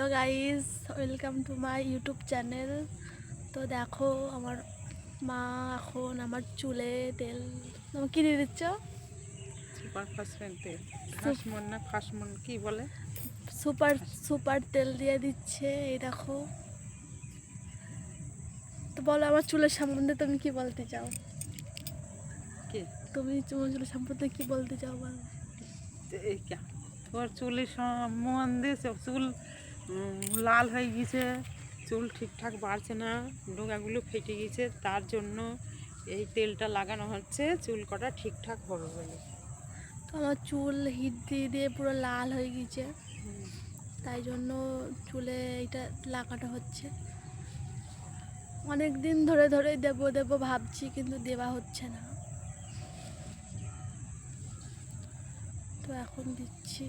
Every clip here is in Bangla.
Hello guys, welcome to my YouTube channel. তো দেখো আমার মা এখন আমার চুলে তেল তুমি কি দিয়ে দিচ্ছ? সুপার ফাসফেট তেল, সুপ- ঘাসমন না ফাসমন কি বলে? সুপার ঘাস- সুপার তেল দিয়ে দিচ্ছে। এই দেখো, তো বলো আমার চুলের সম্বন্ধে তুমি কি বলতে চাও? কি তুমি তোমার চুলের সম্বন্ধে কি বলতে চাও বলো? এই তোর চুলের সম্বন্ধে চুল লাল হয়ে গেছে, চুল ঠিকঠাক বাড়ছে না, ডোগাগুলো ফেটে গেছে, তার জন্য এই তেলটা লাগানো হচ্ছে চুল কটা ঠিকঠাক হবে বলে। তো আমার চুল হিট দিয়ে দিয়ে পুরো লাল হয়ে গেছে, হুম, তাই জন্য চুলে এটা লাগানো হচ্ছে। অনেক দিন ধরে ধরে দেবো দেবো ভাবছি, কিন্তু দেওয়া হচ্ছে না, তো এখন দিচ্ছি।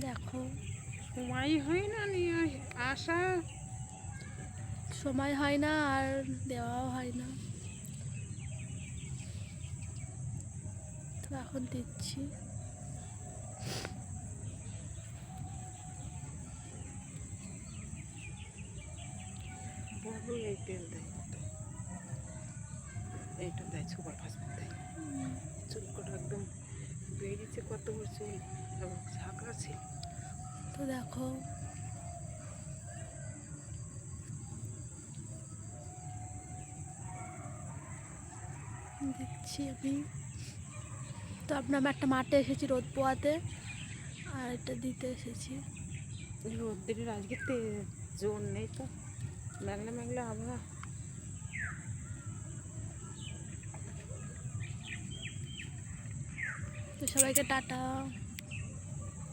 দেখো, সময়ই হয় না নিয়ে আসা। সময় হয় না আর দেওয়াও হয় না, তো এখন দিচ্ছি। বড় এই তেল দেয়, এইটা দেয় সুপার ফাসফেট দেয়। চুল কটা একদম বেরিয়েছে, কত বড় চুল এবং ঝাঁকড়া ছিল। তো দেখো, দিচ্ছি আমি। তো আপনার আমি একটা মাঠে এসেছি রোদ পোয়াতে, আর এটা দিতে এসেছি। রোদ্দুরের আজকে জোর নেই তো, মেঘলা মেঘলা আবহাওয়া। তো সবাইকে টাটা।